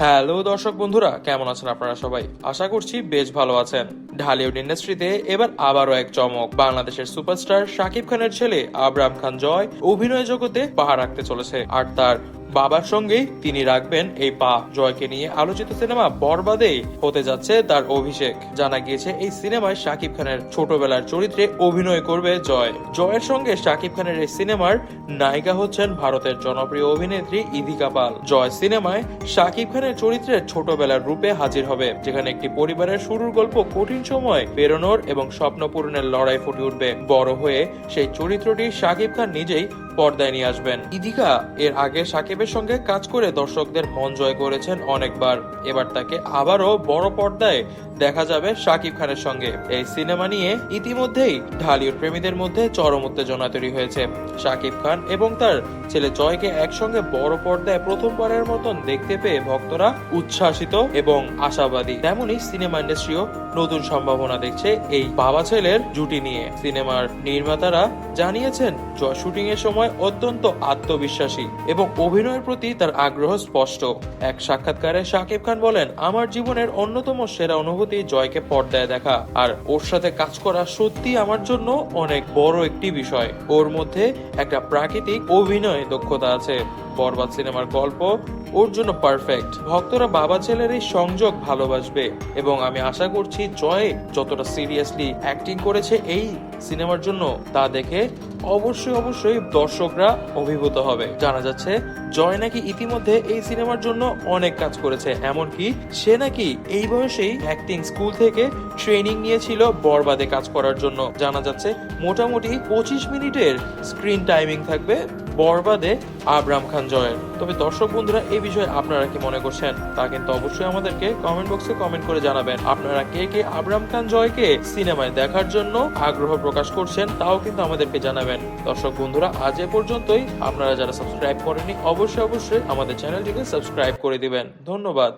Hello দর্শক বন্ধুরা, কেমন আছেন আপনারা সবাই? আশা করছি বেশ ভালো আছেন। ঢালিউড ইন্ডাস্ট্রিতে এবার আবারও এক চমক। বাংলাদেশের সুপারস্টার শাকিব খানের ছেলে আবরাম খান জয় অভিনয় জগতে পা রাখতে চলেছে, আর তার বাবার সঙ্গেই তিনি রাখবেন এই পা। জয়কে নিয়ে আলোচিত সিনেমা বরবাদে হতে যাচ্ছে তার অভিষেক। জানা গিয়েছে এই সিনেমায় শাকিব খানের ছোটবেলার চরিত্রে অভিনয় করবে জয়। জয়ের সঙ্গে শাকিব খানের এই সিনেমার নায়িকা হচ্ছেন ভারতের জনপ্রিয় অভিনেত্রী ইদিকা পাল। জয় সিনেমায় শাকিব খানের চরিত্রে ছোটবেলার রূপে হাজির হবে, যেখানে একটি পরিবারের শুরুর গল্প কঠিন সময় পেরোনোর এবং স্বপ্ন পূরণের লড়াই ফুটে উঠবে। বড় হয়ে সেই চরিত্রটি শাকিব খান নিজেই পর্দায় নিয়ে আসবেন। ইদিকা এর আগে শাকিবের সঙ্গে কাজ করে দর্শকদের মন জয় করেছেন অনেকবার। এবার তাকে আবারও বড় পর্দায় দেখা যাবে শাকিব খানের সঙ্গে। এই সিনেমা নিয়ে ইতিমধ্যেই ঢালিউড প্রেমীদের মধ্যে চরম উত্তেজনা তৈরি হয়েছে। শাকিব খান এবং তার ছেলে জয়কে একসঙ্গে বড় পর্দায় প্রথমবারের মতন দেখতে পেয়ে ভক্তরা উচ্ছ্বাসিত এবং আশাবাদী। তেমনই সিনেমা ইন্ডাস্ট্রিও নতুন সম্ভাবনা দেখছে এই বাবা ছেলের জুটি নিয়ে। সিনেমার নির্মাতারা জানিয়েছেন জয় শুটিং এর সময় অত্যন্ত আত্মবিশ্বাসী এবং অভিনয়ের প্রতি তার আগ্রহ স্পষ্ট। এক সাক্ষাৎকারে শাকিব খান বলেন, আমার জীবনের অন্যতম সেরা অনুভূতি জয়কে পর্দায় দেখা, আর ওর সাথে কাজ করা সত্যি আমার জন্য অনেক বড় একটি বিষয়। ওর মধ্যে একটা প্রাকৃতিক অভিনয় দক্ষতা আছে। বরবাদ সিনেমার গল্প ওর জন্য পারফেক্ট। ভক্তরা বাবা ছেলের এই সংযোগ ভালোবাসবে এবং আমি আশা করছি জয় যতটা সিরিয়াসলি অ্যাক্টিং করেছে এই সিনেমার জন্য তা দেখে অবশ্যই দর্শকরা অভিভূত হবে। জানা যাচ্ছে জয় নাকি ইতিমধ্যে এই সিনেমার জন্য অনেক কাজ করেছে, এমনকি সে নাকি এই বয়সেই অ্যাক্টিং স্কুল থেকে ট্রেনিং নিয়েছিল বরবাদে কাজ করার জন্য। জানা যাচ্ছে মোটামুটি 25 মিনিটের স্ক্রিন টাইমিং থাকবে বরবাদে আবরাম খান জয়ের। তবে দর্শক বন্ধুরা, এই বিষয়ে আপনারা কি মনে করছেন তা কিন্তু অবশ্যই আমাদেরকে কমেন্ট বক্সে কমেন্ট করে জানাবেন। আপনারা কে কে আবরাম খান জয়কে সিনেমায় দেখার জন্য আগ্রহ প্রকাশ করছেন তাও কিন্তু আমাদেরকে জানাবেন। দর্শক বন্ধুরা, আজ এ পর্যন্তই। আপনারা যারা সাবস্ক্রাইব করেননি অবশ্যই আমাদের চ্যানেলটিকে সাবস্ক্রাইব করে দিবেন। ধন্যবাদ।